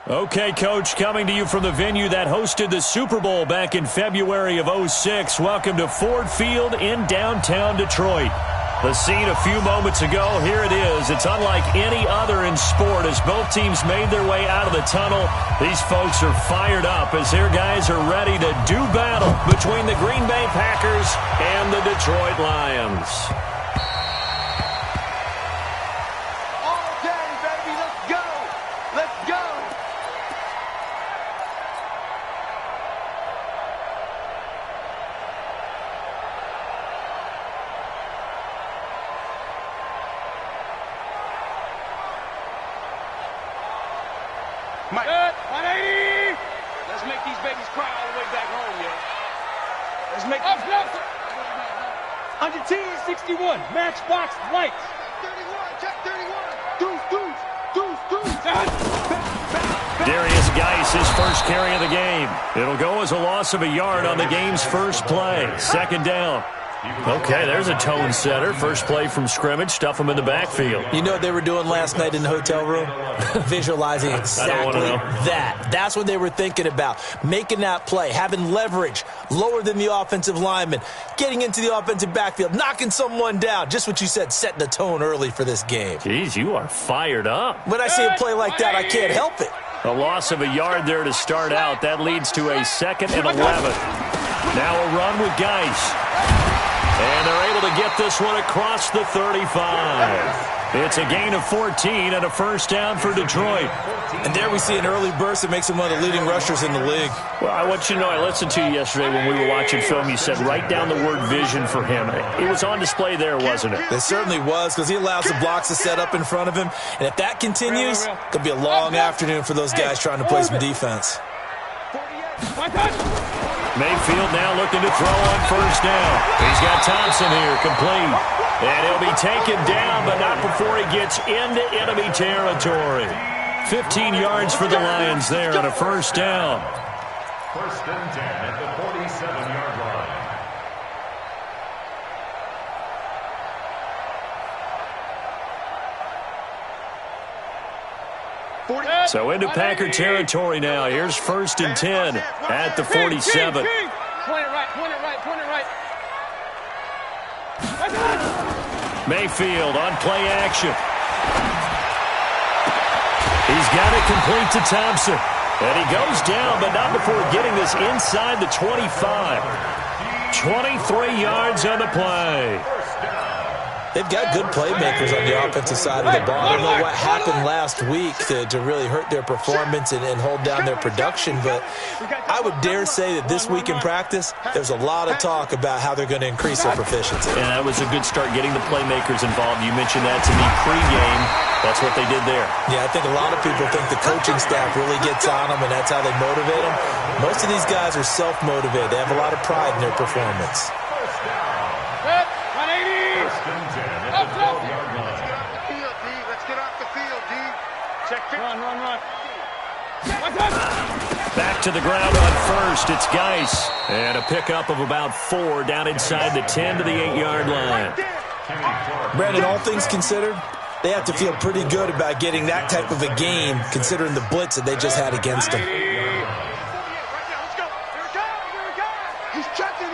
Okay, Coach, coming to you from the venue that hosted the Super Bowl back in February of '06. Welcome to Ford Field in downtown Detroit. The scene a few moments ago, here it is. It's unlike any other in sport as both teams made their way out of the tunnel. These folks are fired up as their guys are ready to do battle between the Green Bay Packers and the Detroit Lions. Mike. 180. Let's make these babies cry all the way back home, yo. Let's make them. Under 1061. Matchbox lights. 31. Check 31. Deuce. Darius Geis, his first carry of the game. It'll go as a loss of a yard on the game's first play. Second down. Okay, there's a tone setter. First play from scrimmage, stuff them in the backfield. You know what they were doing last night in the hotel room? Visualizing exactly that. That's what they were thinking about. Making that play, having leverage, lower than the offensive lineman, getting into the offensive backfield, knocking someone down. Just what you said, setting the tone early for this game. Jeez, you are fired up. When I see a play like that, I can't help it. A loss of a yard there to start out. That leads to a 2nd and 11. Now a run with Geis. And they're able to get this one across the 35. It's a gain of 14 and a first down for Detroit. And there we see an early burst that makes him one of the leading rushers in the league. Well, I want you to know, I listened to you yesterday when we were watching film. You said write down the word vision for him. It was on display there, wasn't it? It certainly was, because he allows the blocks to set up in front of him. And if that continues, it'll be a long afternoon for those guys trying to play some defense. Mayfield now looking to throw on first down. He's got Thompson here, complete. And he'll be taken down, but not before he gets into enemy territory. 15 yards for the Lions there on a first down. First and 10 at the 47-yard line. So into Packer territory now. Here's first and 10 at the 47. Point it right. Mayfield on play action. He's got it complete to Thompson. And he goes down, but not before getting this inside the 25. 23 yards on the play. They've got good playmakers on the offensive side of the ball. I don't know what happened last week to really hurt their performance and hold down their production, but I would dare say that this week in practice, there's a lot of talk about how they're going to increase their proficiency. And that was a good start getting the playmakers involved. You mentioned that to me pregame. That's what they did there. Yeah, I think a lot of people think the coaching staff really gets on them, and that's how they motivate them. Most of these guys are self-motivated. They have a lot of pride in their performance. Run. Back to the ground on first. It's Geis. And a pickup of about 4 down inside the 10 to the 8-yard line. Brandon, all things considered, they have to feel pretty good about getting that type of a game considering the blitz that they just had against them. He's checking.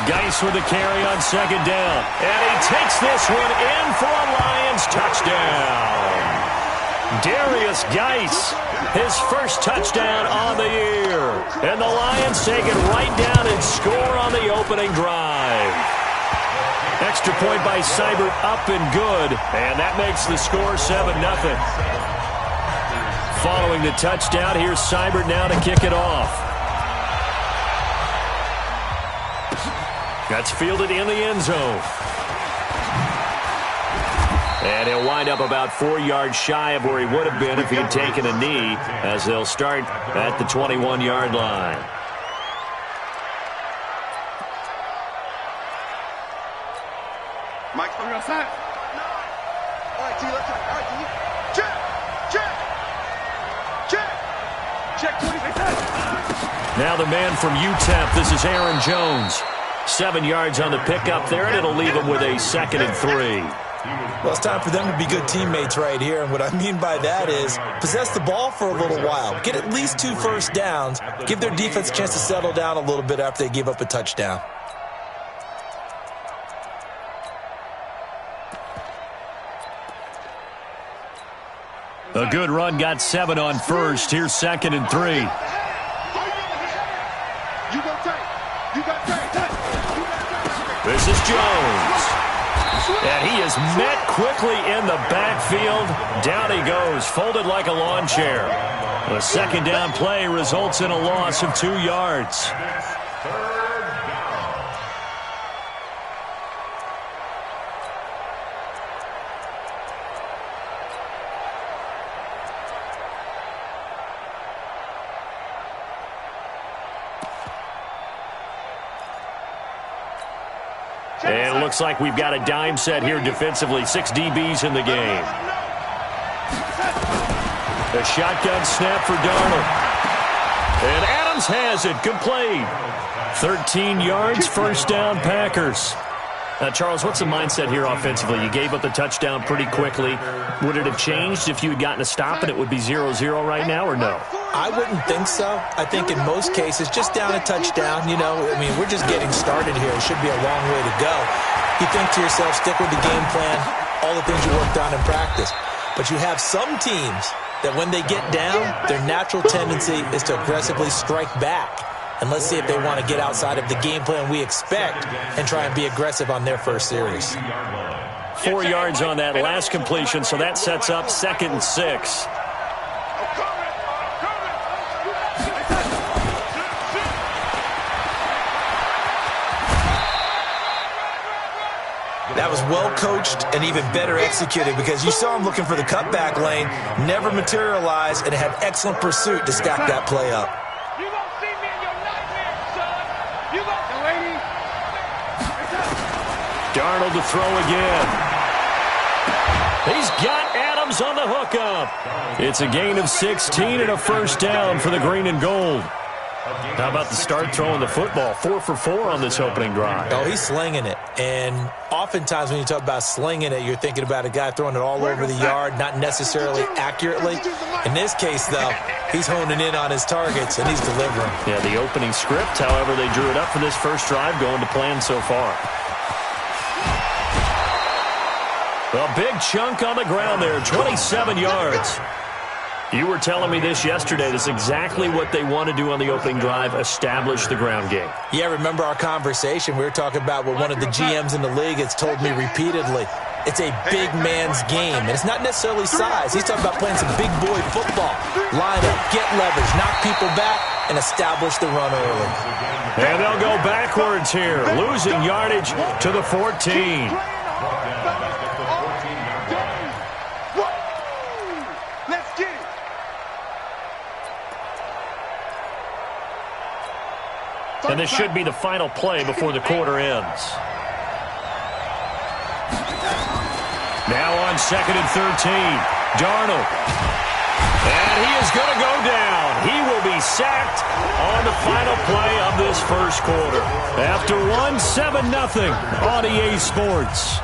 Geis with a carry on second down. And he takes this one in for a Lions touchdown. Darius Geis, his first touchdown on the year. And the Lions take it right down and score on the opening drive. Extra point by Seibert, up and good. And that makes the score 7-0. Following the touchdown, here's Seibert now to kick it off. That's fielded in the end zone. And he'll wind up about 4 yards shy of where he would have been if he had taken a knee, as they'll start at the 21-yard line. Mike, we're outside. All right, T, let's go. All right, T. Check 26. Now the man from UTEP, this is Aaron Jones. 7 yards on the pickup there, and it'll leave him with a 2nd and 3. Well, it's time for them to be good teammates right here, and what I mean by that is possess the ball for a little while, get at least 2 first downs, give their defense a chance to settle down a little bit after they give up a touchdown. A good run got 7 on first. Here's 2nd and 3. This is Jones. And he is met quickly in the backfield. Down he goes, folded like a lawn chair. The 2nd down play results in a loss of 2 yards. And it looks like we've got a dime set here defensively. 6 DBs in the game. A shotgun snap for Darnold. And Adams has it, complete. 13 yards, first down, Packers. Charles, what's the mindset here offensively? You gave up the touchdown pretty quickly. Would it have changed if you had gotten a stop and it would be 0-0 right now, or no? I wouldn't think so. I think in most cases, just down a touchdown, you know, I mean, we're just getting started here. It should be a long way to go. You think to yourself, stick with the game plan, all the things you worked on in practice. But you have some teams that when they get down, their natural tendency is to aggressively strike back. And let's see if they want to get outside of the game plan we expect and try and be aggressive on their first series. 4 yards on that last completion, so that sets up 2nd and 6. That was well coached and even better executed because you saw him looking for the cutback lane, never materialized, and had excellent pursuit to stack that play up. Darnold to throw again. He's got Adams on the hookup. It's a gain of 16 and a first down for the green and gold. How about the start throwing the football? 4 for 4 on this opening drive. Oh, he's slinging it. And oftentimes when you talk about slinging it, you're thinking about a guy throwing it all over the yard, not necessarily accurately. In this case, though, he's honing in on his targets, and he's delivering. Yeah, the opening script, however, they drew it up for this first drive, going to plan so far. A big chunk on the ground there, 27 yards. You were telling me this yesterday. This is exactly what they want to do on the opening drive, establish the ground game. Yeah, remember our conversation? We were talking about what one of the GMs in the league has told me repeatedly. It's a big man's game, and it's not necessarily size. He's talking about playing some big boy football. Line up, get leverage, knock people back, and establish the run early. And they'll go backwards here, losing yardage to the 14. And this should be the final play before the quarter ends. Now on 2nd and 13, Darnold. And he is going to go down. He will be sacked on the final play of this first quarter. After 7-0 on EA Sports.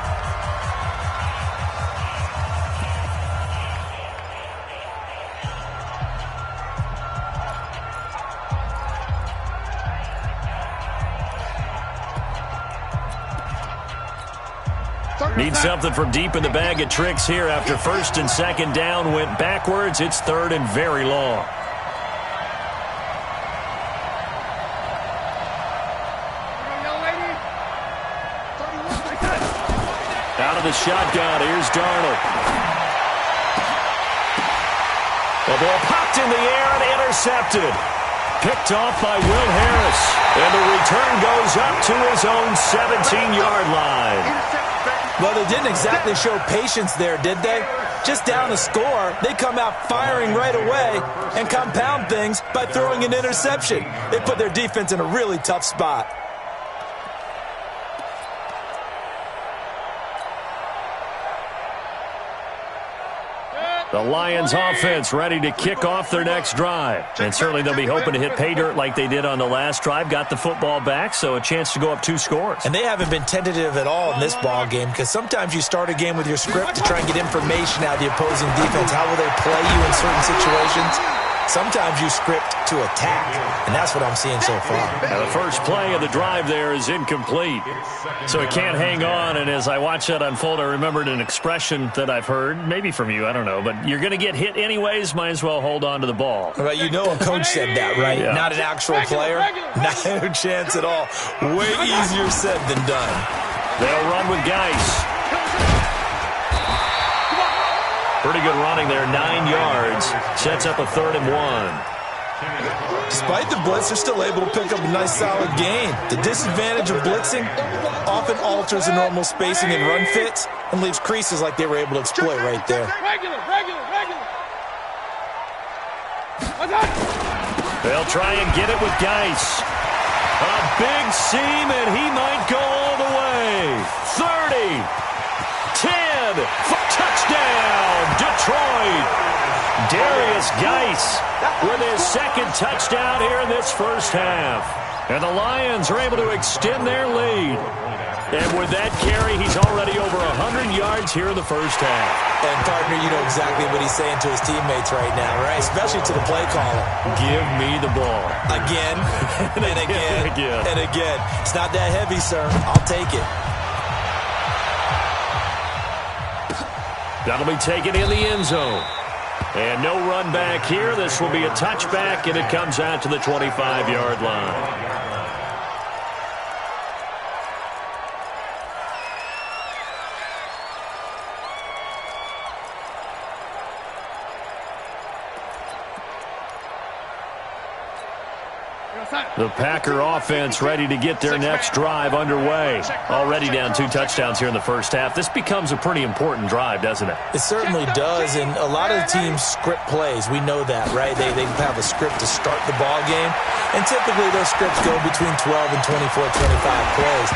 Need something from deep in the bag of tricks here after 1st and 2nd down went backwards. It's 3rd and very long. Out of the shotgun, here's Darnold. The ball popped in the air and intercepted. Picked off by Will Harris. And the return goes up to his own 17-yard line. Well, they didn't exactly show patience there, did they? Just down a score, they come out firing right away and compound things by throwing an interception. They put their defense in a really tough spot. The Lions offense ready to kick off their next drive. And certainly they'll be hoping to hit pay dirt like they did on the last drive. Got the football back, so a chance to go up 2 scores. And they haven't been tentative at all in this ball game, because sometimes you start a game with your script to try and get information out of the opposing defense. How will they play you in certain situations? Sometimes you script to attack, and that's what I'm seeing so far. Now the first play of the drive there is incomplete, so it can't hang on. And as I watch that unfold, I remembered an expression that I've heard, maybe from you, I don't know, but you're going to get hit anyways, might as well hold on to the ball. Well, you know a coach said that, right? Yeah. Not an actual player. No chance at all. Way easier said than done. They'll run with Geis. Pretty good running there, 9 yards. Sets up a 3rd and 1. Despite the blitz, they're still able to pick up a nice, solid gain. The disadvantage of blitzing often alters the normal spacing and run fits and leaves creases like they were able to exploit right there. They'll try and get it with Geis. A big seam, and he might go all the way. 30. 10, touchdown, Detroit. Darius Geis with his 2nd touchdown here in this first half. And the Lions are able to extend their lead. And with that carry, he's already over 100 yards here in the first half. And, partner, you know exactly what he's saying to his teammates right now, right? Especially to the play caller. Give me the ball. Again, and again, and again. It's not that heavy, sir. I'll take it. That'll be taken in the end zone. And no run back here. This will be a touchback, and it comes out to the 25-yard line. The Packer offense ready to get their next drive underway. Already down 2 touchdowns here in the first half. This becomes a pretty important drive, doesn't it? It certainly does, and a lot of the teams script plays. We know that, right? They have a script to start the ball game, and typically those scripts go between 12 and 24, 25 plays.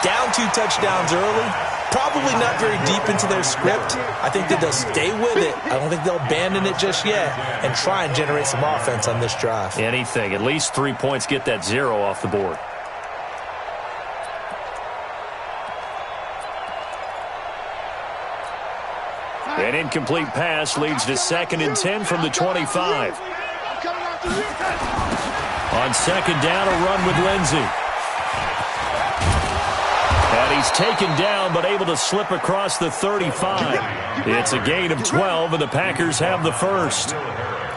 Down 2 touchdowns early, probably not very deep into their script. I think that they'll stay with it. I don't think they'll abandon it just yet and try and generate some offense on this drive. Anything. At least 3 points, get that 0 off the board. An incomplete pass leads to 2nd and 10 from the 25. On 2nd down, a run with Lindsey. And he's taken down, but able to slip across the 35. It's a gain of 12, and the Packers have the first.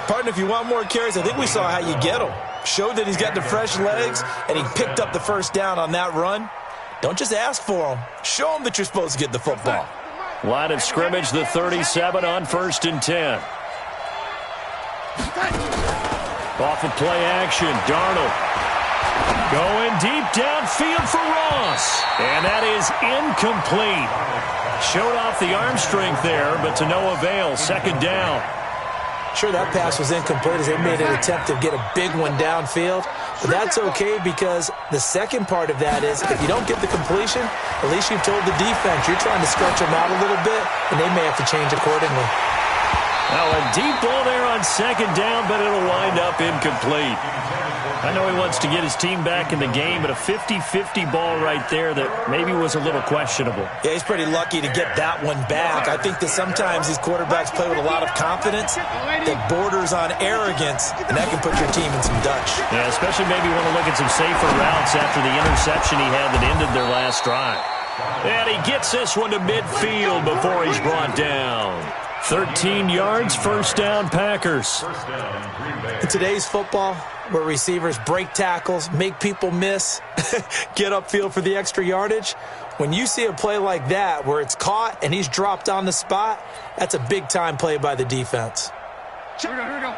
Partner, if you want more carries, I think we saw how you get them. Showed that he's got the fresh legs, and he picked up the first down on that run. Don't just ask for him. Show him that you're supposed to get the football. Line of scrimmage, the 37 on 1st and 10. Off of play action, Darnold. Going deep downfield for Ross. And that is incomplete. Showed off the arm strength there, but to no avail. 2nd down. Sure, that pass was incomplete as they made an attempt to get a big one downfield. But that's okay, because the second part of that is if you don't get the completion, at least you've told the defense you're trying to stretch them out a little bit, and they may have to change accordingly. Now a deep ball there on 2nd down, but it'll wind up incomplete. I know he wants to get his team back in the game, but a 50-50 ball right there that maybe was a little questionable. Yeah, he's pretty lucky to get that one back. I think that sometimes these quarterbacks play with a lot of confidence that borders on arrogance, and that can put your team in some Dutch. Yeah, especially maybe want to look at some safer routes after the interception he had that ended their last drive. And he gets this one to midfield before he's brought down. 13 yards, 1st down, Packers. In today's football, where receivers break tackles, make people miss, get upfield for the extra yardage, when you see a play like that where it's caught and he's dropped on the spot, that's a big-time play by the defense. Here we go.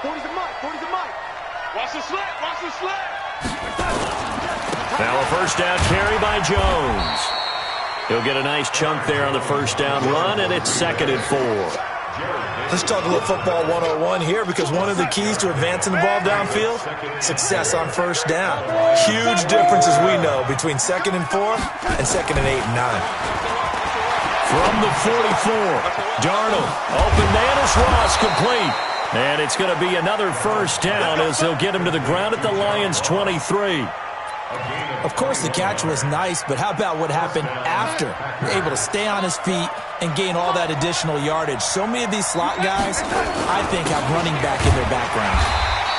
40's a mic. Watch the slant. Now a 1st down carry by Jones. He'll get a nice chunk there on the 1st down run, and it's 2nd and 4. Let's talk a little football 101 here, because one of the keys to advancing the ball downfield, success on 1st down. Huge difference, as we know, between 2nd and 4 and 2nd and 8 and 9. From the 44, Darnold, open man is Ross, complete. And it's going to be another first down as they'll get him to the ground at the Lions' 23. Of course, the catch was nice, but how about what happened after? Able to stay on his feet and gain all that additional yardage. So many of these slot guys, I think, have running back in their background.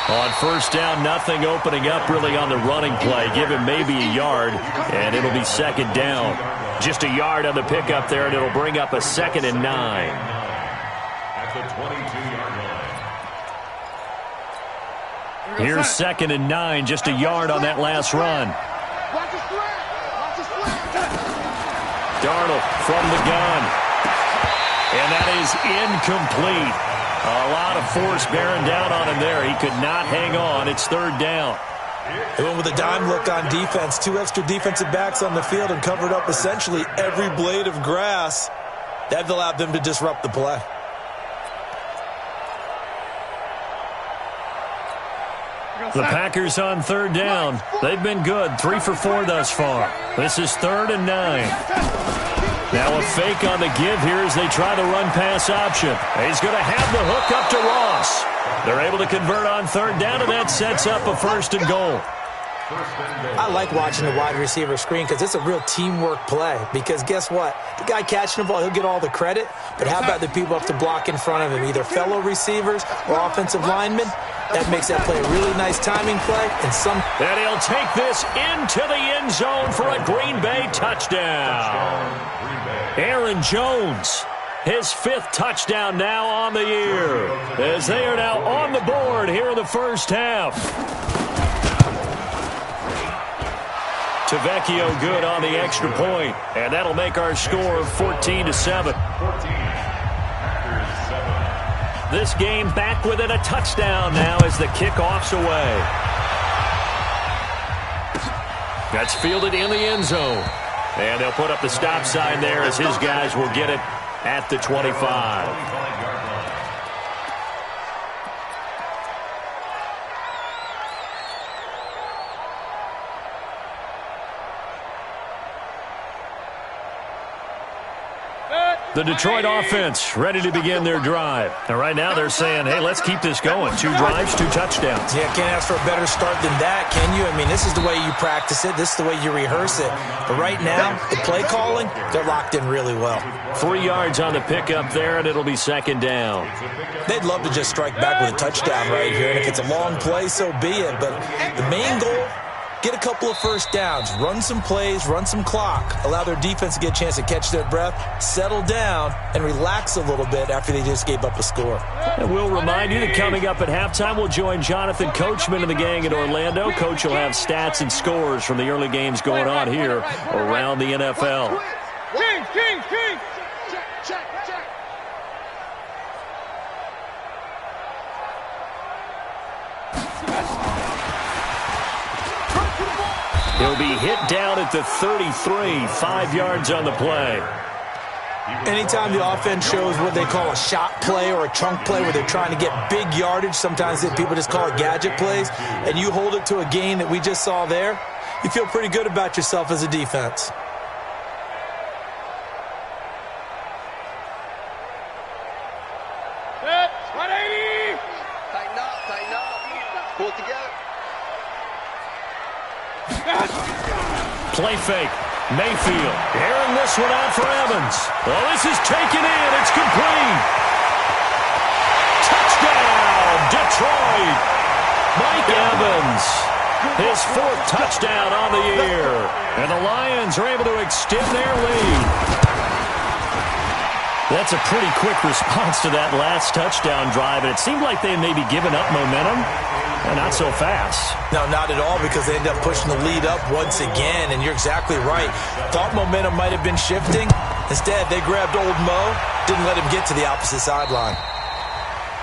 On first down, nothing opening up really on the running play. Give him maybe a yard, and it'll be second down. Just a yard on the pickup there, and it'll bring up a 2nd and 9. At the 22-yard line. Here's 2nd and 9, just a yard on that last run. Darnold from the gun. And that is incomplete. A lot of force bearing down on him there. He could not hang on. It's 3rd down. They went with a dime look on defense. 2 extra defensive backs on the field and covered up essentially every blade of grass. That allowed them to disrupt the play. The Packers on 3rd down. They've been good. 3 for 4 thus far. This is 3rd and 9. Now a fake on the give here as they try the run-pass option. He's going to have the hook up to Ross. They're able to convert on 3rd down, and that sets up a 1st and goal. I like watching the wide receiver screen because it's a real teamwork play. Because guess what? The guy catching the ball, he'll get all the credit. But how about the people up to block in front of him, either fellow receivers or offensive linemen? That makes that play a really nice timing play. And he'll take this into the end zone for a Green Bay touchdown. Aaron Jones, his 5th touchdown now on the year, as they are now on the board here in the first half. Tavecchio good on the extra point, and that'll make our score 14-7. This game back within a touchdown now as the kickoff's away. That's fielded in the end zone. And they'll put up the stop sign there as his guys will get it at the 25. The Detroit offense ready to begin their drive. And right now they're saying, hey, let's keep this going. 2 drives, 2 touchdowns. Yeah, can't ask for a better start than that, can you? I mean, this is the way you practice it. This is the way you rehearse it. But right now, the play calling, they're locked in really well. 3 yards on the pickup there, and it'll be 2nd down. They'd love to just strike back with a touchdown right here. And if it's a long play, so be it. But the main goal, get a couple of first downs, run some plays, run some clock, allow their defense to get a chance to catch their breath, settle down, and relax a little bit after they just gave up a score. And we'll remind you that coming up at halftime, we'll join Jonathan Coachman and the gang in Orlando. Coach will have stats and scores from the early games going on here around the NFL. King. Check. He'll be hit down at the 33, 5 yards on the play. Anytime the offense shows what they call a shot play or a chunk play where they're trying to get big yardage, sometimes people just call it gadget plays, and you hold it to a gain that we just saw there, you feel pretty good about yourself as a defense. Set, 180. Tighten up. Pull it together. Play fake. Mayfield airing this one out for Evans. Well, this is taken in. It's complete. Touchdown, Detroit. Mike Evans, his 4th touchdown on the year. And the Lions are able to extend their lead. That's a pretty quick response to that last touchdown drive, and it seemed like they may be giving up momentum. Not so fast. No, not at all, because they end up pushing the lead up once again, and you're exactly right. Thought momentum might have been shifting. Instead, they grabbed old Mo, didn't let him get to the opposite sideline.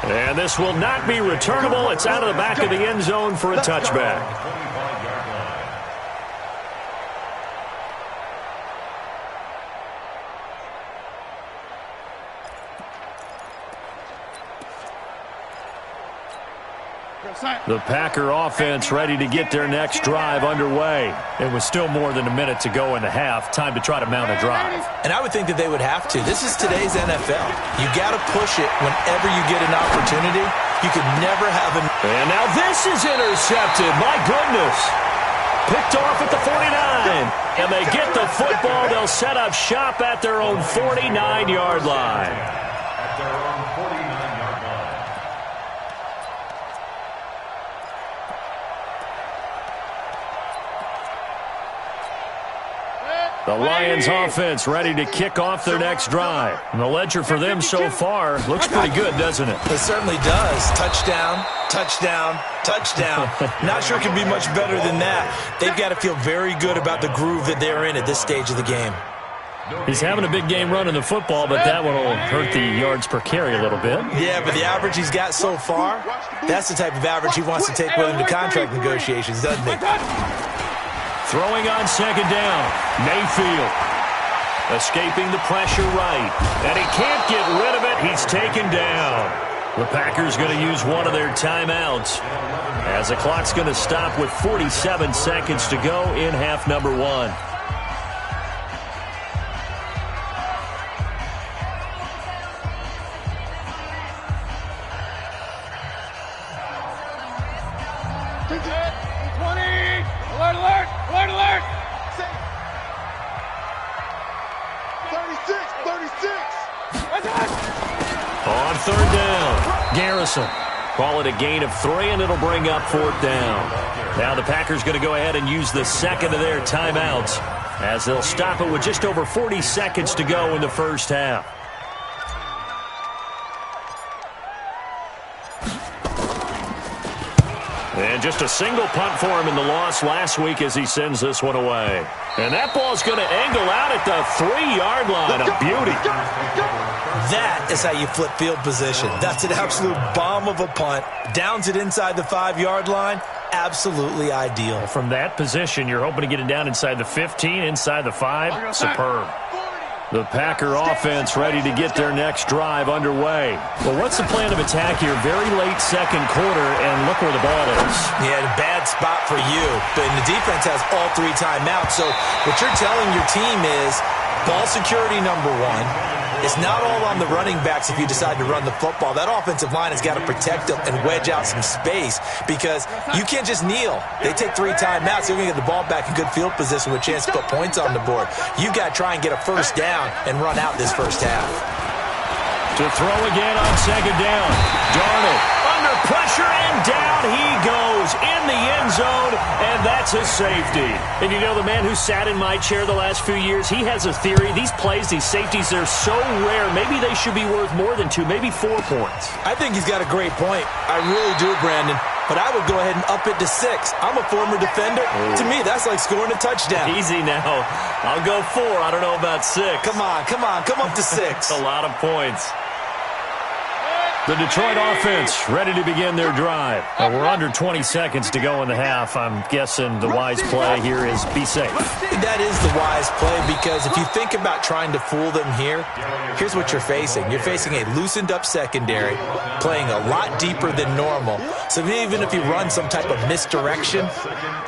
And this will not be returnable. It's out of the back of the end zone for a touchback. The Packer offense ready to get their next drive underway. It was still more than a minute to go in the half. Time to try to mount a drive. And I would think that they would have to. This is today's NFL. You got to push it whenever you get an opportunity. You could never have an... And now this is intercepted. My goodness. Picked off at the 49. And they get the football. They'll set up shop at their own 49-yard line. At their own 49-yard line. The Lions offense ready to kick off their next drive. And the ledger for them so far looks pretty good, doesn't it? It certainly does. Touchdown, touchdown, touchdown. Not sure it can be much better than that. They've got to feel very good about the groove that they're in at this stage of the game. He's having a big game running the football, but that one will hurt the yards per carry a little bit. Yeah, but the average he's got so far, that's the type of average he wants to take with him to contract negotiations, doesn't he? Throwing on second down. Mayfield escaping the pressure right. And he can't get rid of it. He's taken down. The Packers going to use one of their timeouts as the clock's going to stop with 47 seconds to go in half number one. On third down, Garrison. Call it a gain of 3, and it'll bring up fourth down. Now the Packers going to go ahead and use the second of their timeouts as they'll stop it with just over 40 seconds to go in the first half. And just a single punt for him in the loss last week as he sends this one away. And that ball's going to angle out at the 3-yard line. A beauty. That is how you flip field position. That's an absolute bomb of a punt. Downs it inside the 5-yard line. Absolutely ideal. From that position, you're hoping to get it down inside the 15, inside the 5. Superb. The Packer offense ready to get their next drive underway. Well, what's the plan of attack here? Very late second quarter, and look where the ball is. Yeah, a bad spot for you. But the defense has all 3 timeouts. So what you're telling your team is ball security number 1. It's not all on the running backs if you decide to run the football. That offensive line has got to protect them and wedge out some space because you can't just kneel. They take 3 timeouts. They're going to get the ball back in good field position with a chance to put points on the board. You got to try and get a first down and run out this first half. To throw again on second down. Darnold under pressure, and down he goes in the end zone, and that's a safety. And you know, the man who sat in my chair the last few years, he has a theory. These plays, these safeties, they're so rare. Maybe they should be worth more than 2, maybe 4 points. I think he's got a great point. I really do, Brandon. But I would go ahead and up it to 6. I'm a former defender. Ooh. To me, that's like scoring a touchdown. Easy now. I'll go 4. I don't know about 6. Come on. Come up to 6. A lot of points. The Detroit offense ready to begin their drive. We're under 20 seconds to go in the half. I'm guessing the wise play here is be safe. That is the wise play because if you think about trying to fool them here, here's what you're facing. You're facing a loosened up secondary, playing a lot deeper than normal. So even if you run some type of misdirection,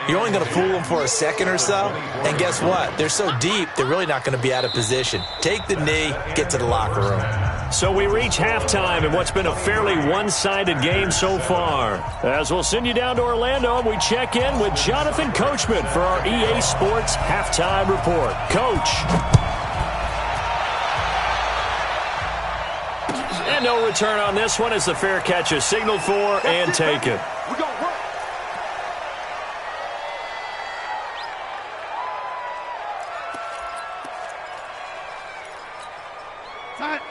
you're only going to fool them for a second or so. And guess what? They're so deep, they're really not going to be out of position. Take the knee, get to the locker room. So we reach halftime in what's been a fairly one-sided game so far. As we'll send you down to Orlando, we check in with Jonathan Coachman for our EA Sports Halftime Report. Coach. And no return on this one as the fair catch is signaled for and taken.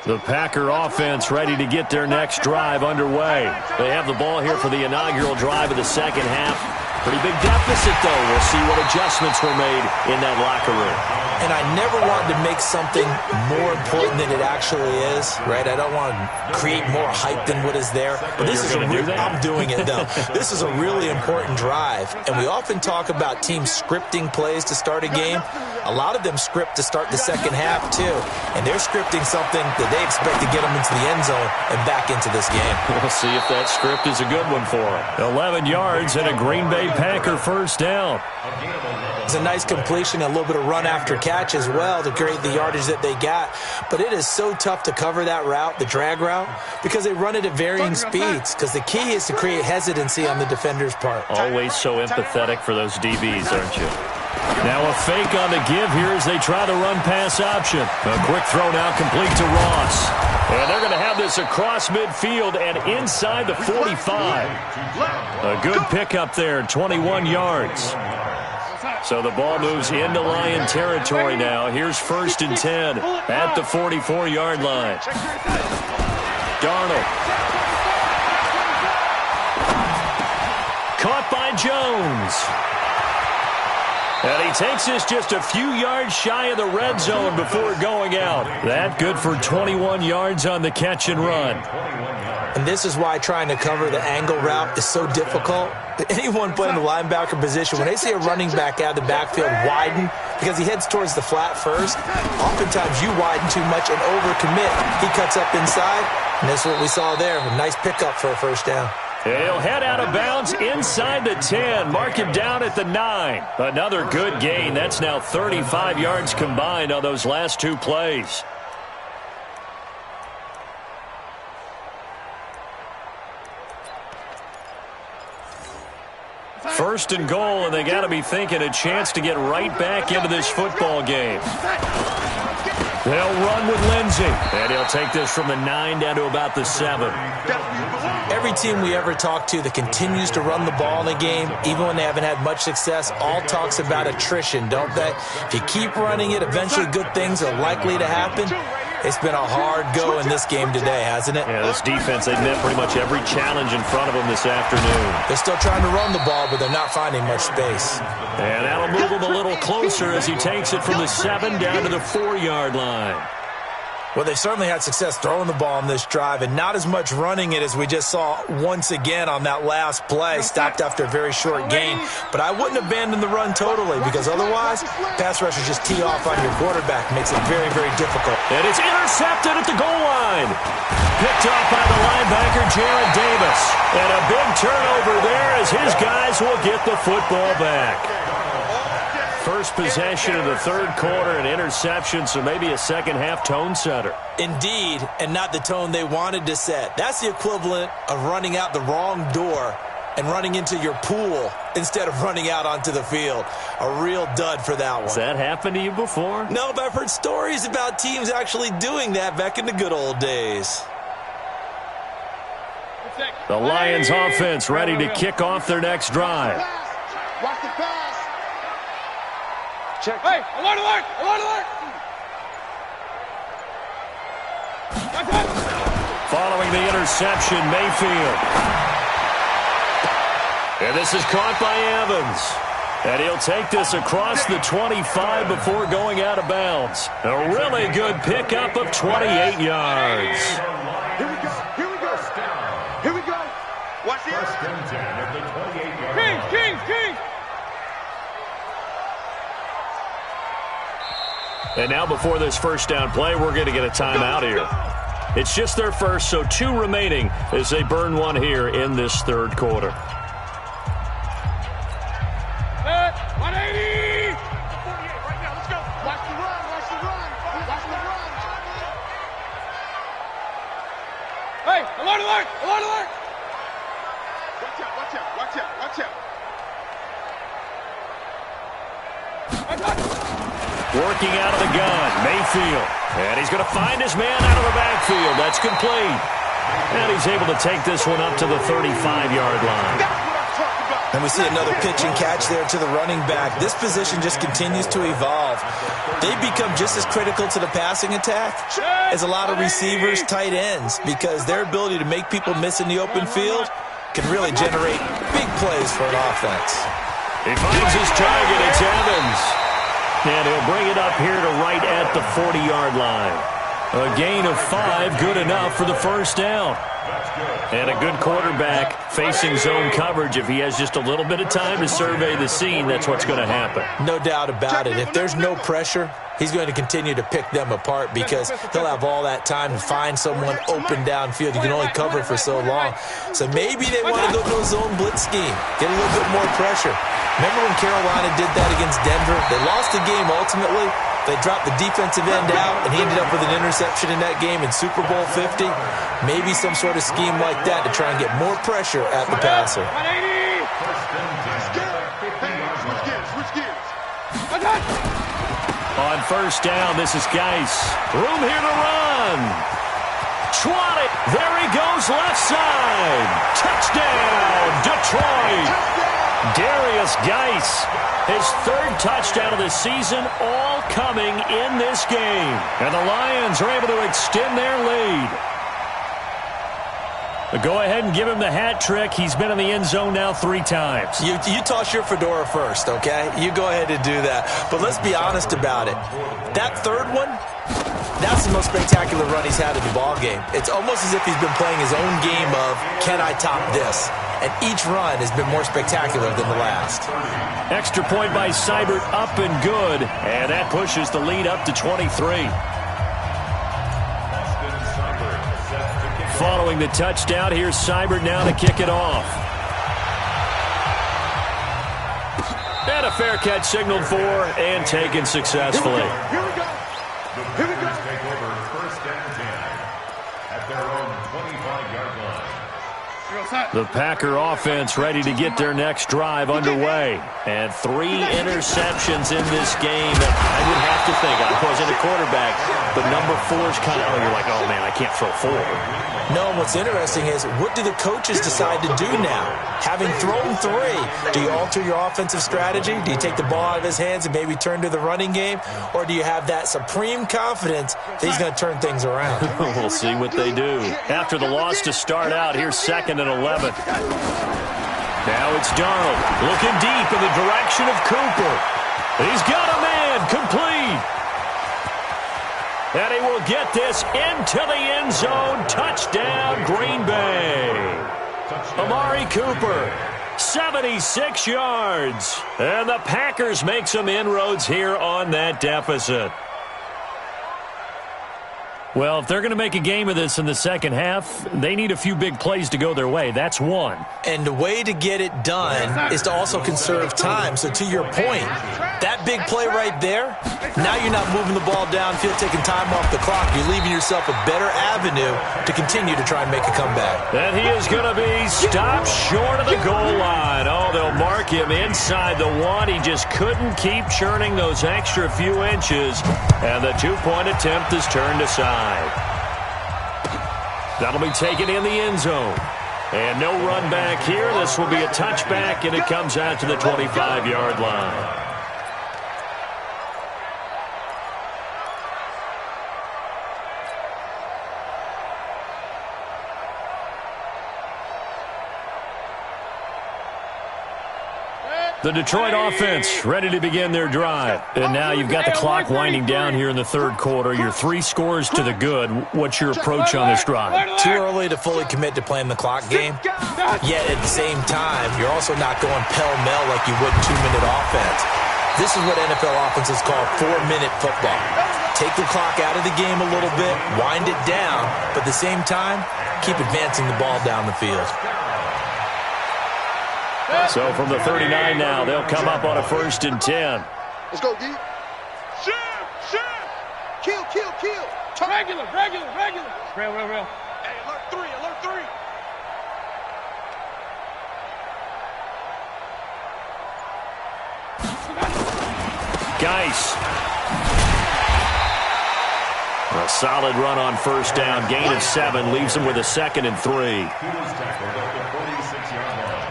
The Packer offense ready to get their next drive underway. They have the ball here for the inaugural drive of the second half. Pretty big deficit, though. We'll see what adjustments were made in that locker room. And I never wanted to make something more important than it actually is, right? I don't want to create more hype than what is there. But this is I'm doing it, though. This is a really important drive. And we often talk about teams scripting plays to start a game. A lot of them script to start the second half, too. And they're scripting something that they expect to get them into the end zone and back into this game. We'll see if that script is a good one for them. 11 yards and a Green Bay Packer first down. It's a nice completion, a little bit of run after catch as well to create the yardage that they got. But it is so tough to cover that route, the drag route, because they run it at varying speeds. Because the key is to create hesitancy on the defender's part. Always so empathetic for those DBs, aren't you? Now a fake on the give here as they try the run-pass option. A quick throw now complete to Ross. And they're going to have this across midfield and inside the 45. A good pickup there, 21 yards. So the ball moves into Lion territory now. Here's 1st and 10 at the 44-yard line. Darnold. Caught by Jones. And he takes this just a few yards shy of the red zone before going out. That good for 21 yards on the catch and run. And this is why trying to cover the angle route is so difficult. Anyone playing the linebacker position, when they see a running back out of the backfield widen, because he heads towards the flat first, oftentimes you widen too much and overcommit. He cuts up inside, and that's what we saw there. A nice pickup for a first down. He'll head out of bounds inside the 10. Mark him down at the 9. Another good gain. That's now 35 yards combined on those last two plays. First and goal, and they got to be thinking a chance to get right back into this football game. They'll run with Lindsey, and he'll take this from the 9 down to about the 7. Every team we ever talk to that continues to run the ball in a game, even when they haven't had much success, all talks about attrition, don't they? If you keep running it, eventually good things are likely to happen. It's been a hard go in this game today, hasn't it? Yeah, this defense, they've met pretty much every challenge in front of them this afternoon. They're still trying to run the ball, but they're not finding much space. And that'll move him a little closer as he takes it from the 7 down to the 4-yard line. Well, they've certainly had success throwing the ball on this drive and not as much running it as we just saw once again on that last play, stopped after a very short gain. But I wouldn't abandon the run totally because otherwise, pass rushers just tee off on your quarterback. Makes it very, very difficult. And it's intercepted at the goal line. Picked off by the linebacker, Jarrad Davis. And a big turnover there as his guys will get the football back. First possession of the third quarter, an interception, so maybe a second-half tone setter. Indeed, and not the tone they wanted to set. That's the equivalent of running out the wrong door and running into your pool instead of running out onto the field. A real dud for that one. Has that happened to you before? No, but I've heard stories about teams actually doing that back in the good old days. The Lions offense ready to kick off their next drive. Watch the pass. Check. Hey, alert, alert, alert, alert. Following the interception, Mayfield. And this is caught by Evans. And he'll take this across the 25 before going out of bounds. A really good pickup of 28 yards. Here we go, here we go. Here we go. Watch this. First and 10 at the 28-yard line. King. And now before this first down play, we're going to get a timeout here. It's just their first, so 2 remaining as they burn one here in this third quarter. 180! 48 right now, let's go. Watch the run, watch the run. Watch the run. Hey, alert, alert, alert, alert. Watch out, watch out, watch out, watch out. Working out of the gun, Mayfield. And he's going to find his man out of the backfield. That's complete. And he's able to take this one up to the 35-yard line. And we see another pitch and catch there to the running back. This position just continues to evolve. They become just as critical to the passing attack as a lot of receivers, tight ends, because their ability to make people miss in the open field can really generate big plays for an offense. He finds his target. It's Evans. And he'll bring it up here to right at the 40-yard line. A gain of 5, good enough for the first down. And a good quarterback facing zone coverage. If he has just a little bit of time to survey the scene, that's what's going to happen. No doubt about it. If there's no pressure, he's going to continue to pick them apart because he'll have all that time to find someone open downfield. You can only cover for so long. So maybe they want to go to a zone blitz scheme, get a little bit more pressure. Remember when Carolina did that against Denver? They lost the game ultimately. They dropped the defensive end out, and he ended up with an interception in that game in Super Bowl 50. Maybe some sort of scheme like that to try and get more pressure at the passer. Switch gears. On first down, this is Geis. Room here to run. 20. There he goes, left side. Touchdown, Detroit. Darius Geis, his 3rd touchdown of the season, all coming in this game. And the Lions are able to extend their lead. But go ahead and give him the hat trick. He's been in the end zone now 3 times. You toss your fedora first, okay? You go ahead and do that. But let's be honest about it. That 3rd one, that's the most spectacular run he's had in the ballgame. It's almost as if he's been playing his own game of, can I top this? And each run has been more spectacular than the last. Extra point by Seibert, up and good. And that pushes the lead up to 23. Following the touchdown, here's Seibert now to kick it off. And a fair catch signaled for and taken successfully. Here we go. Here we go. Take over first and 10 at their own 25-yard line. The Packer offense ready to get their next drive underway. And 3 interceptions in this game. I would have to think, I wasn't a quarterback, but number 4 is kind of, you're like, oh man, I can't throw 4. No, and what's interesting is, what do the coaches decide to do now? Having thrown 3, do you alter your offensive strategy? Do you take the ball out of his hands and maybe turn to the running game? Or do you have that supreme confidence that he's going to turn things around? We'll see what they do. After the loss to start out, here's 2nd and 11. Now it's Darnold looking deep in the direction of Cooper. He's got a man, complete. And he will get this into the end zone. Touchdown, Green Bay. Amari Cooper, 76 yards. And the Packers make some inroads here on that deficit. Well, if they're going to make a game of this in the second half, they need a few big plays to go their way. That's one. And the way to get it done is to also conserve time. So to your point, that big play right there, now you're not moving the ball downfield, taking time off the clock. You're leaving yourself a better avenue to continue to try and make a comeback. And he is going to be stopped short of the goal line. Oh, they'll mark him inside the 1. He just couldn't keep churning those extra few inches. And the 2-point attempt is turned aside. That'll be taken in the end zone. And no run back here. This will be a touchback, and it comes out to the 25-yard line. The Detroit offense ready to begin their drive. And now you've got the clock winding down here in the 3rd quarter. Your 3 scores to the good. What's your approach on this drive? Too early to fully commit to playing the clock game. Yet at the same time, you're also not going pell-mell like you would 2-minute offense. This is what NFL offenses call 4-minute football. Take the clock out of the game a little bit, wind it down, but at the same time, keep advancing the ball down the field. So from the 39 now, they'll come up on a 1st and 10. Let's go, D. Shit. Kill. Regular. Real. Hey, alert 3. Geis. A solid run on 1st down. Gain of 7 leaves him with a 2nd and 3. He was tackled at the 46-yard line.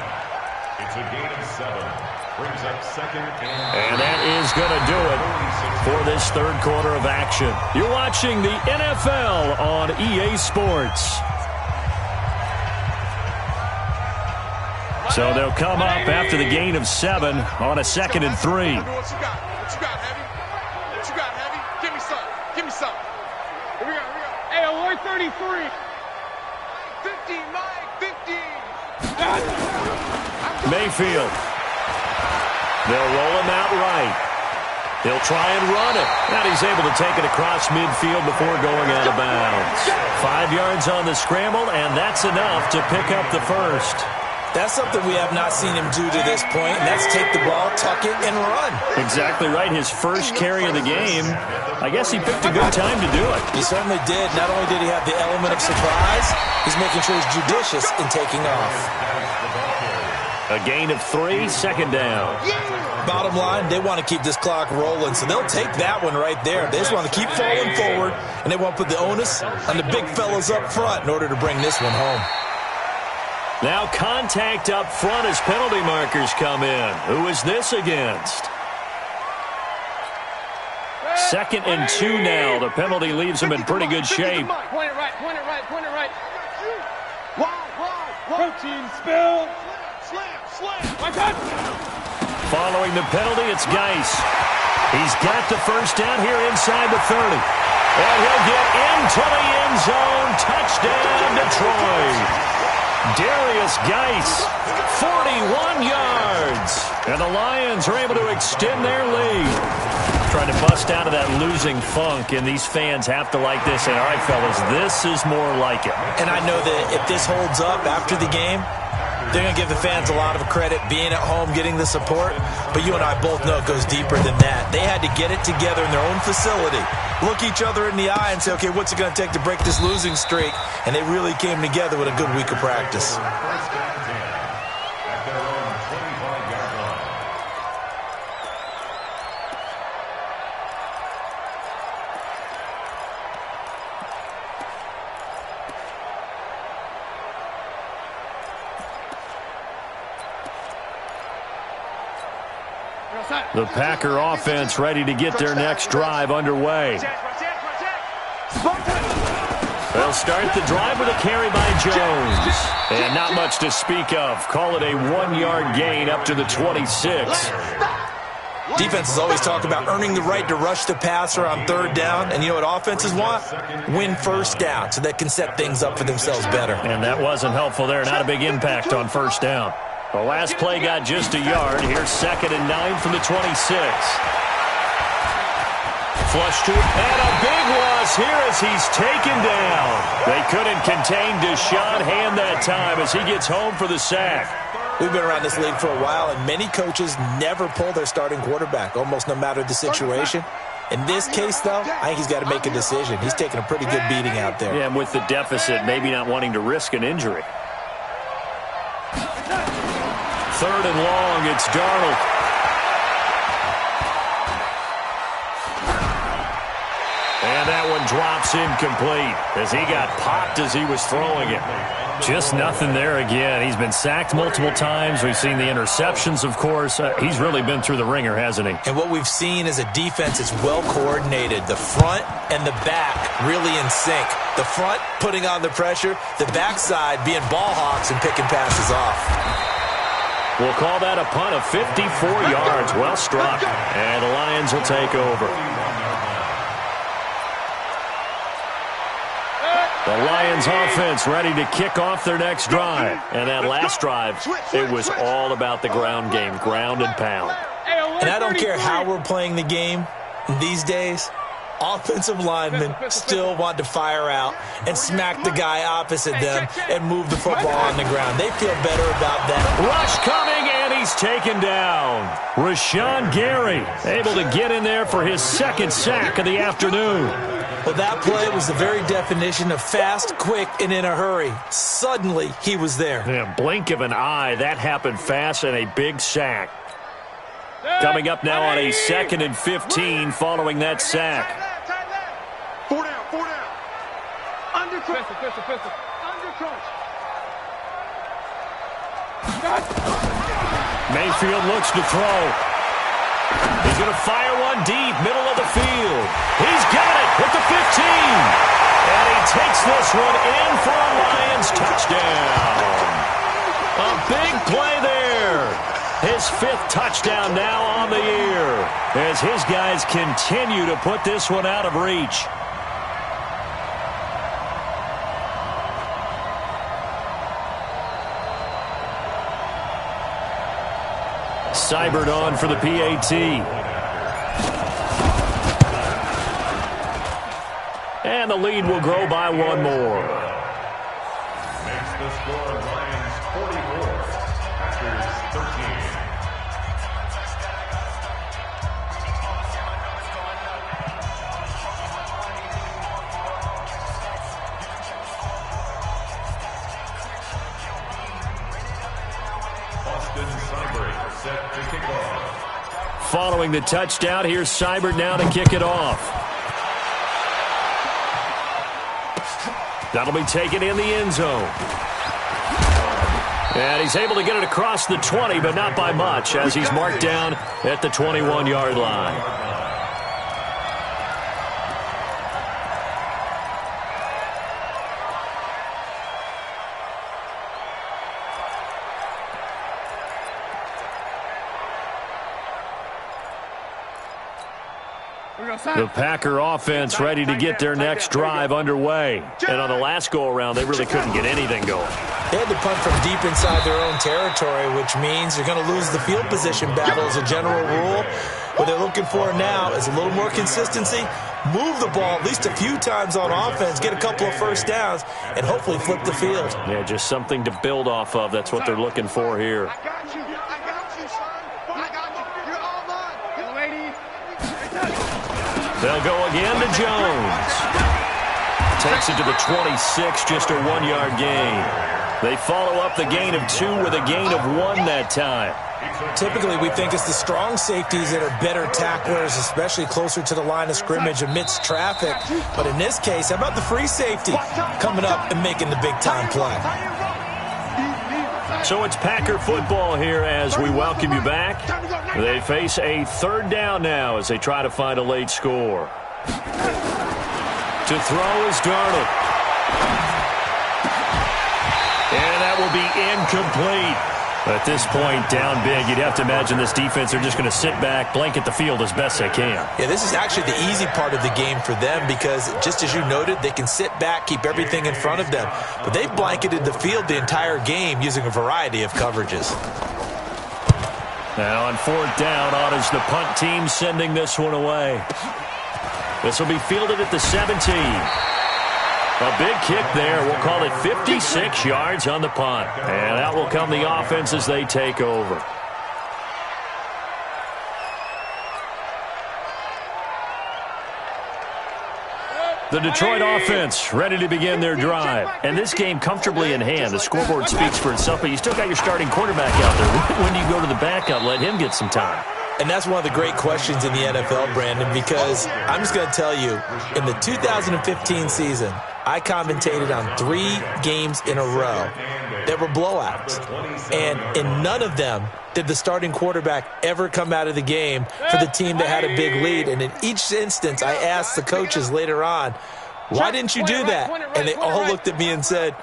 It's a gain of 7. Brings up 2nd and that is going to do it for this 3rd quarter of action. You're watching the NFL on EA Sports. So they'll come up after the gain of 7 on a 2nd and 3. What you got? What you got, Heavy? What you got, Heavy? Give me some. Give me some. Here we go. Here we go. Hey, Alloy 33. 15, Mike. 15. Mayfield. They'll roll him out right. He'll try and run it. And he's able to take it across midfield before going out of bounds. 5 yards on the scramble, and that's enough to pick up the first. That's something we have not seen him do to this point, and that's take the ball, tuck it, and run. Exactly right. His first carry of the game. I guess he picked a good time to do it. He certainly did. Not only did he have the element of surprise, he's making sure he's judicious in taking off. A gain of 3, 2nd down. Bottom line, they want to keep this clock rolling, so they'll take that one right there. They just want to keep falling forward, and they want to put the onus on the big fellas up front in order to bring this one home. Now contact up front as penalty markers come in. Who is this against? 2nd and 2 now. The penalty leaves him in pretty good shape. Point it right, point it right, point it right. Protein spill. Slam. Following the penalty, it's Geis. He's got the first down here inside the 30. And he'll get into the end zone. Touchdown, Detroit. Darius Geis, 41 yards. And the Lions are able to extend their lead. Trying to bust out of that losing funk, and these fans have to like this. And, all right, fellas, this is more like it. And I know that if this holds up after the game, they're going to give the fans a lot of credit being at home, getting the support. But you and I both know it goes deeper than that. They had to get it together in their own facility, look each other in the eye and say, okay, what's it going to take to break this losing streak? And they really came together with a good week of practice. The Packer offense ready to get their next drive underway. They'll start the drive with a carry by Jones. And not much to speak of. Call it a 1-yard gain up to the 26. Defenses always talk about earning the right to rush the passer on 3rd down. And you know what offenses want? Win 1st down so they can set things up for themselves better. And that wasn't helpful there. Not a big impact on 1st down. The last play got just a yard. Here's 2nd and 9 from the 26. Flush to it, and a big loss here as he's taken down. They couldn't contain Deshaun Hand that time as he gets home for the sack. We've been around this league for a while, and many coaches never pull their starting quarterback, almost no matter the situation. In this case, though, I think he's got to make a decision. He's taking a pretty good beating out there. Yeah, and with the deficit, maybe not wanting to risk an injury. 3rd and long, it's Darnold. And that one drops incomplete as he got popped as he was throwing it. Just nothing there again. He's been sacked multiple times. We've seen the interceptions, of course. He's really been through the ringer, hasn't he? And what we've seen is a defense that's well coordinated. The front and the back really in sync. The front putting on the pressure, the backside being ball hawks and picking passes off. We'll call that a punt of 54 yards. Well struck. And the Lions will take over. The Lions offense ready to kick off their next drive. And that last drive, it was all about the ground game, ground and pound. And I don't care how we're playing the game these days, offensive linemen still want to fire out and smack the guy opposite them and move the football on the ground. They feel better about that. Rush coming, and he's taken down. Rashawn Gary able to get in there for his 2nd sack of the afternoon. Well, that play was the very definition of fast, quick, and in a hurry. Suddenly, he was there. Yeah, blink of an eye, that happened fast, and a big sack. Coming up now on a 2nd and 15 following that sack. 4 down, 4 down. Under crunch. Under crunch. Mayfield looks to throw. He's going to fire one deep, middle of the field. He's got it at the 15. And he takes this one in for a Lions touchdown. A big play there. His 5th touchdown now on the year as his guys continue to put this one out of reach. Seibert on for the PAT. And the lead will grow by one more. Makes the score Lions 44, Packers 13. Austin Seibert set to kick off. Following the touchdown, here's Seibert now to kick it off. That'll be taken in the end zone. And he's able to get it across the 20, but not by much, as he's marked down at the 21-yard line. The Packer offense ready to get their next drive underway. And on the last go-around, they really couldn't get anything going. They had to punt from deep inside their own territory, which means you're going to lose the field position battle as a general rule. What they're looking for now is a little more consistency, move the ball at least a few times on offense, get a couple of first downs, and hopefully flip the field. Yeah, just something to build off of. That's what they're looking for here. I got you, son. I got you. You're all mine. Young lady. They'll go again to Jones. Takes it to the 26, just a 1-yard gain. They follow up the gain of 2 with a gain of 1 that time. Typically, we think it's the strong safeties that are better tacklers, especially closer to the line of scrimmage amidst traffic. But in this case, how about the free safety coming up and making the big-time play? So it's Packer football here as we welcome you back. They face a 3rd down now as they try to find a late score. To throw is Darnold. And that will be incomplete. At this point, down big, you'd have to imagine this defense are just going to sit back, blanket the field as best they can. Yeah, this is actually the easy part of the game for them because, just as you noted, they can sit back, keep everything in front of them. But they've blanketed the field the entire game using a variety of coverages. Now on 4th down, on is the punt team sending this one away. This will be fielded at the 17. A big kick there. We'll call it 56 yards on the punt. And that will come the offense as they take over. The Detroit offense ready to begin their drive. And this game comfortably in hand. The scoreboard speaks for itself, but you still got your starting quarterback out there. When do you go to the backup? Let him get some time. And that's one of the great questions in the NFL, Brandon, because I'm just going to tell you, in the 2015 season, I commentated on 3 games in a row that were blowouts. And in none of them did the starting quarterback ever come out of the game for the team that had a big lead. And in each instance, I asked the coaches later on, why didn't you do that? And they all looked at me and said,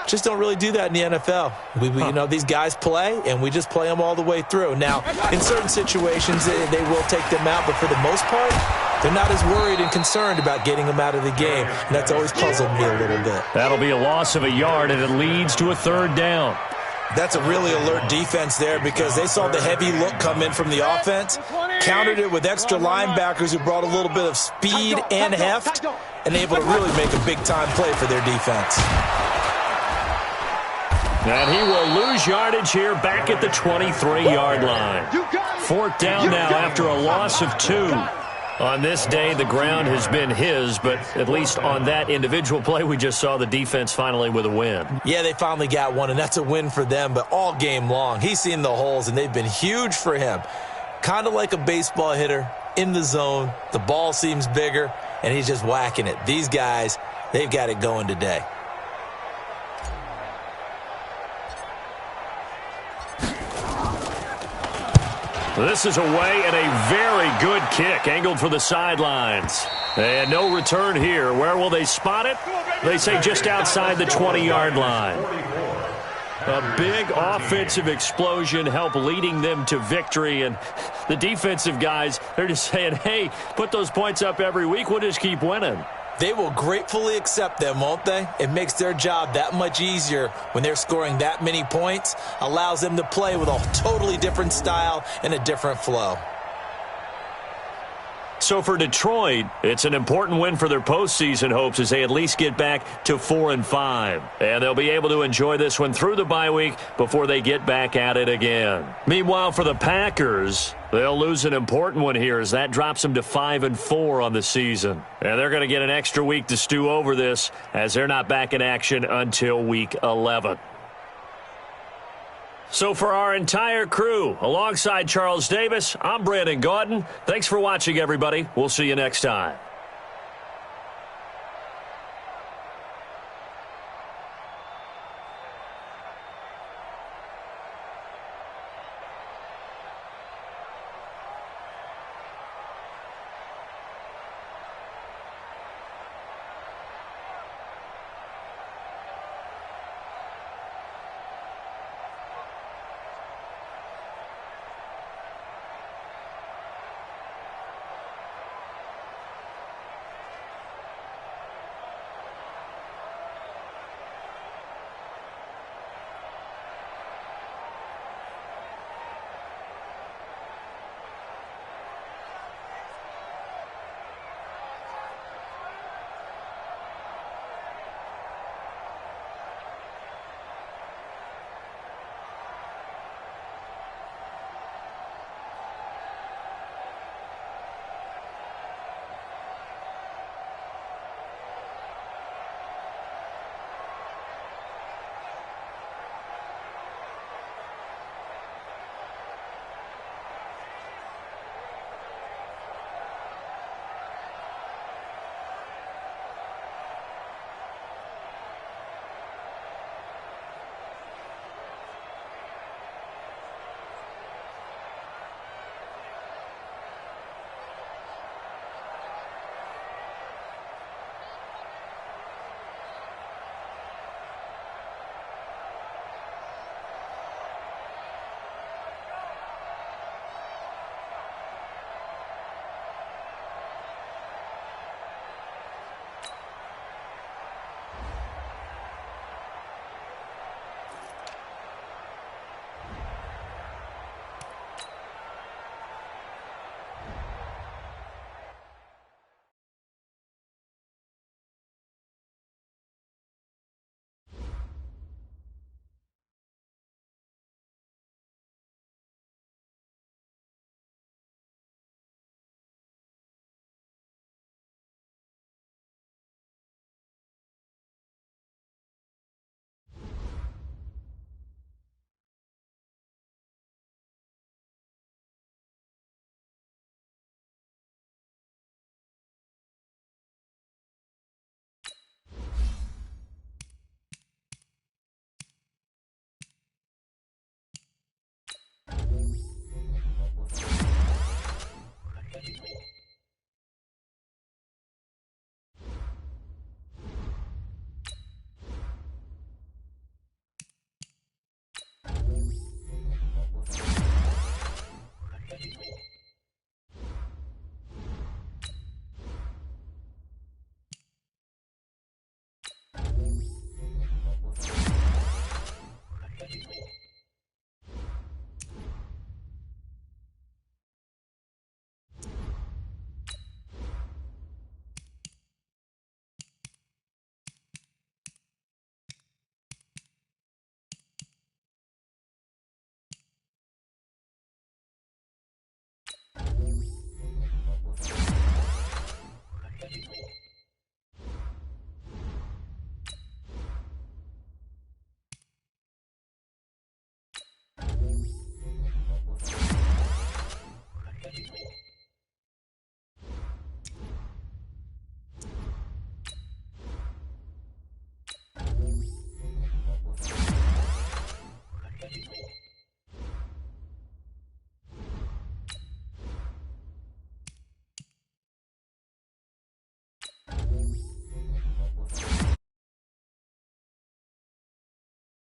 just don't really do that in the NFL. You know, these guys play, and we just play them all the way through. Now, in certain situations, they will take them out, but for the most part, they're not as worried and concerned about getting them out of the game. And that's always puzzled me a little bit. That'll be a loss of a yard, and it leads to a 3rd down. That's a really alert defense there because they saw the heavy look come in from the offense, countered it with extra linebackers who brought a little bit of speed and heft, and able to really make a big-time play for their defense. And he will lose yardage here back at the 23-yard line. 4th down now after a loss of 2. On this day, the ground has been his, but at least on that individual play, we just saw the defense finally with a win. Yeah, they finally got one, and that's a win for them, but all game long, he's seen the holes, and they've been huge for him. Kind of like a baseball hitter in the zone. The ball seems bigger, and he's just whacking it. These guys, they've got it going today. This is away and a very good kick, angled for the sidelines. And no return here. Where will they spot it? They say just outside the 20-yard line. A big offensive explosion helped leading them to victory, and the defensive guys, they're just saying, hey, put those points up every week, we'll just keep winning. They will gratefully accept them, won't they? It makes their job that much easier when they're scoring that many points, allows them to play with a totally different style and a different flow. So for Detroit, it's an important win for their postseason hopes as they at least get back to 4-5. And they'll be able to enjoy this one through the bye week before they get back at it again. Meanwhile, for the Packers, they'll lose an important one here as that drops them to 5-4 on the season. And they're going to get an extra week to stew over this as they're not back in action until week 11. So for our entire crew, alongside Charles Davis, I'm Brandon Gaudin. Thanks for watching, everybody. We'll see you next time.